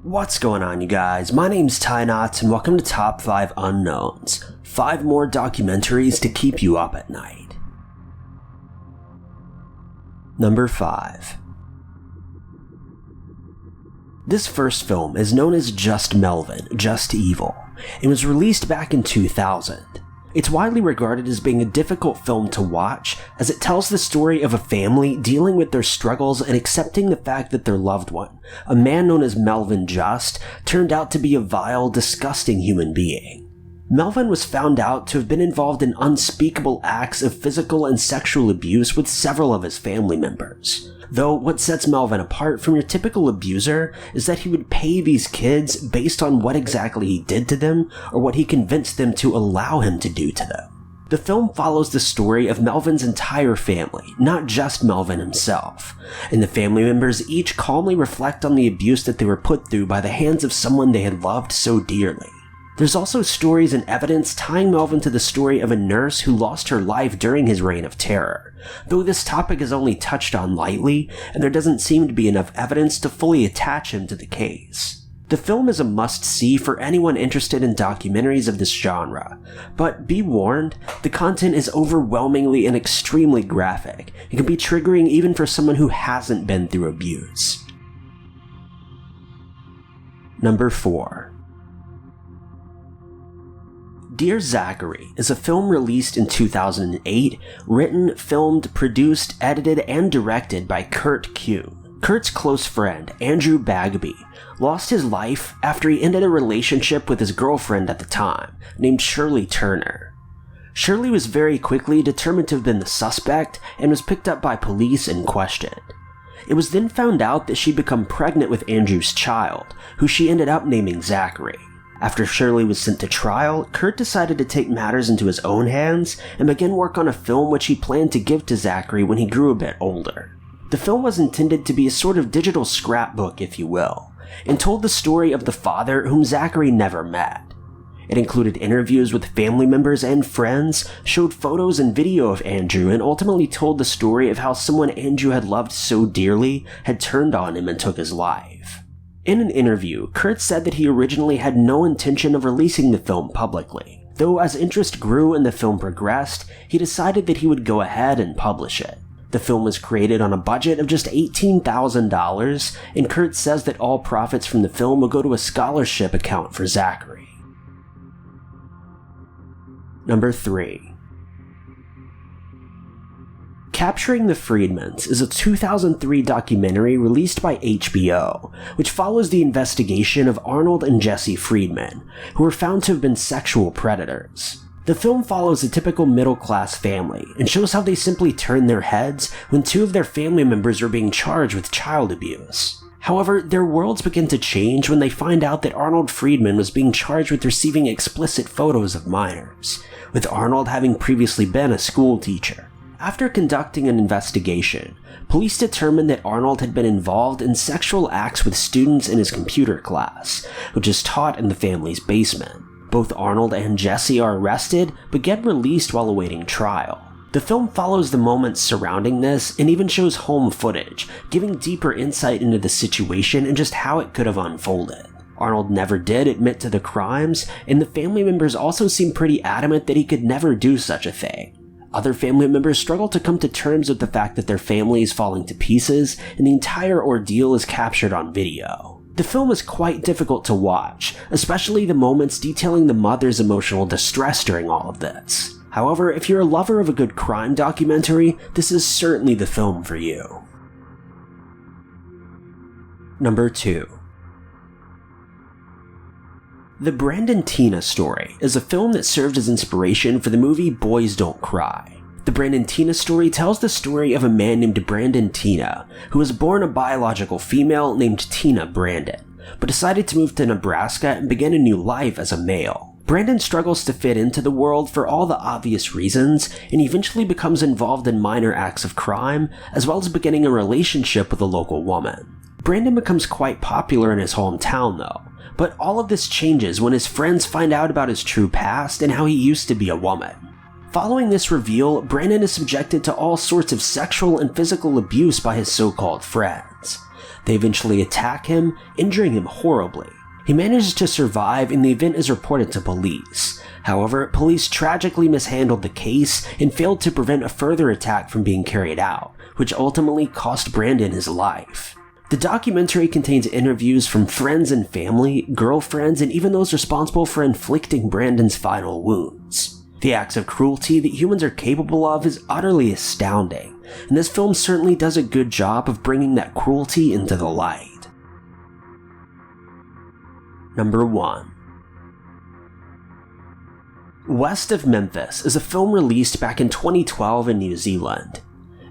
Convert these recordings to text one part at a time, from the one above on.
What's going on, you guys? My name's Teena, and welcome to Top 5 Unknowns. 5 more documentaries to keep you up at night. Number 5. This first film is known as Just Melvin, Just Evil. It was released back in 2000. It's widely regarded as being a difficult film to watch, as it tells the story of a family dealing with their struggles and accepting the fact that their loved one, a man known as Melvin Just, turned out to be a vile, disgusting human being. Melvin was found out to have been involved in unspeakable acts of physical and sexual abuse with several of his family members. Though what sets Melvin apart from your typical abuser is that he would pay these kids based on what exactly he did to them or what he convinced them to allow him to do to them. The film follows the story of Melvin's entire family, not just Melvin himself, and the family members each calmly reflect on the abuse that they were put through by the hands of someone they had loved so dearly. There's also stories and evidence tying Melvin to the story of a nurse who lost her life during his reign of terror, though this topic is only touched on lightly, and there doesn't seem to be enough evidence to fully attach him to the case. The film is a must-see for anyone interested in documentaries of this genre, but be warned, the content is overwhelmingly and extremely graphic. It can be triggering even for someone who hasn't been through abuse. Number 4. Dear Zachary is a film released in 2008, written, filmed, produced, edited, and directed by Kurt Kuhn. Kurt's close friend, Andrew Bagby, lost his life after he ended a relationship with his girlfriend at the time, named Shirley Turner. Shirley was very quickly determined to have been the suspect and was picked up by police and questioned. It was then found out that she'd become pregnant with Andrew's child, who she ended up naming Zachary. After Shirley was sent to trial, Kurt decided to take matters into his own hands and begin work on a film which he planned to give to Zachary when he grew a bit older. The film was intended to be a sort of digital scrapbook, if you will, and told the story of the father whom Zachary never met. It included interviews with family members and friends, showed photos and video of Andrew, and ultimately told the story of how someone Andrew had loved so dearly had turned on him and took his life. In an interview, Kurt said that he originally had no intention of releasing the film publicly, though as interest grew and the film progressed, he decided that he would go ahead and publish it. The film was created on a budget of just $18,000, and Kurt says that all profits from the film will go to a scholarship account for Zachary. Number 3. Capturing the Friedmans is a 2003 documentary released by HBO, which follows the investigation of Arnold and Jesse Friedman, who were found to have been sexual predators. The film follows a typical middle-class family and shows how they simply turned their heads when 2 of their family members were being charged with child abuse. However, their worlds begin to change when they find out that Arnold Friedman was being charged with receiving explicit photos of minors, with Arnold having previously been a school teacher. After conducting an investigation, police determined that Arnold had been involved in sexual acts with students in his computer class, which is taught in the family's basement. Both Arnold and Jesse are arrested, but get released while awaiting trial. The film follows the moments surrounding this and even shows home footage, giving deeper insight into the situation and just how it could have unfolded. Arnold never did admit to the crimes, and the family members also seem pretty adamant that he could never do such a thing. Other family members struggle to come to terms with the fact that their family is falling to pieces, and the entire ordeal is captured on video. The film is quite difficult to watch, especially the moments detailing the mother's emotional distress during all of this. However, if you're a lover of a good crime documentary, this is certainly the film for you. Number 2. The Brandon Teena story is a film that served as inspiration for the movie Boys Don't Cry. The Brandon Teena story tells the story of a man named Brandon Teena, who was born a biological female named Teena Brandon, but decided to move to Nebraska and begin a new life as a male. Brandon struggles to fit into the world for all the obvious reasons, and eventually becomes involved in minor acts of crime, as well as beginning a relationship with a local woman. Brandon becomes quite popular in his hometown though, but all of this changes when his friends find out about his true past and how he used to be a woman. Following this reveal, Brandon is subjected to all sorts of sexual and physical abuse by his so-called friends. They eventually attack him, injuring him horribly. He manages to survive and the event is reported to police. However, police tragically mishandled the case and failed to prevent a further attack from being carried out, which ultimately cost Brandon his life. The documentary contains interviews from friends and family, girlfriends, and even those responsible for inflicting Brandon's final wounds. The acts of cruelty that humans are capable of is utterly astounding, and this film certainly does a good job of bringing that cruelty into the light. Number 1. West of Memphis is a film released back in 2012 in New Zealand.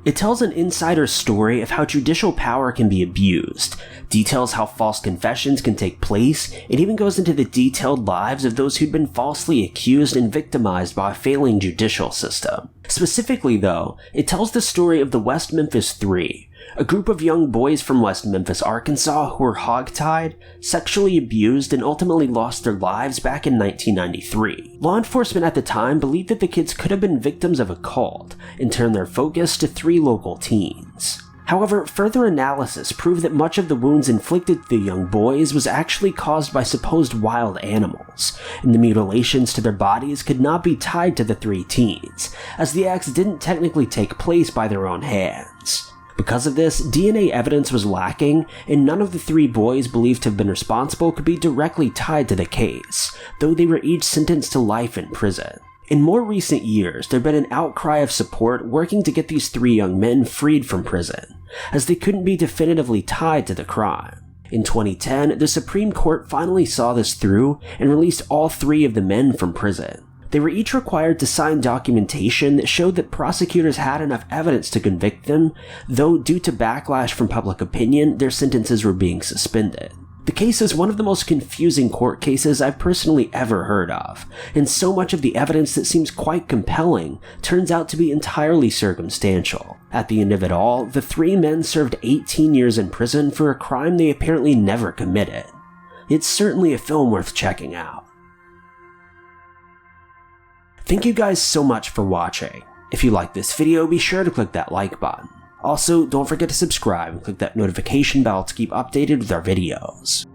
It tells an insider's story of how judicial power can be abused, details how false confessions can take place, and even goes into the detailed lives of those who'd been falsely accused and victimized by a failing judicial system. Specifically though, it tells the story of the West Memphis 3, a group of young boys from West Memphis, Arkansas who were hogtied, sexually abused, and ultimately lost their lives back in 1993. Law enforcement at the time believed that the kids could have been victims of a cult and turned their focus to 3 local teens. However, further analysis proved that much of the wounds inflicted to the young boys was actually caused by supposed wild animals, and the mutilations to their bodies could not be tied to the 3 teens, as the acts didn't technically take place by their own hands. Because of this, DNA evidence was lacking, and none of the 3 boys believed to have been responsible could be directly tied to the case, though they were each sentenced to life in prison. In more recent years, there had been an outcry of support working to get these 3 young men freed from prison, as they couldn't be definitively tied to the crime. In 2010, the Supreme Court finally saw this through and released all 3 of the men from prison. They were each required to sign documentation that showed that prosecutors had enough evidence to convict them, though due to backlash from public opinion, their sentences were being suspended. The case is one of the most confusing court cases I've personally ever heard of, and so much of the evidence that seems quite compelling turns out to be entirely circumstantial. At the end of it all, the 3 men served 18 years in prison for a crime they apparently never committed. It's certainly a film worth checking out. Thank you guys so much for watching. If you liked this video, be sure to click that like button. Also, don't forget to subscribe and click that notification bell to keep updated with our videos.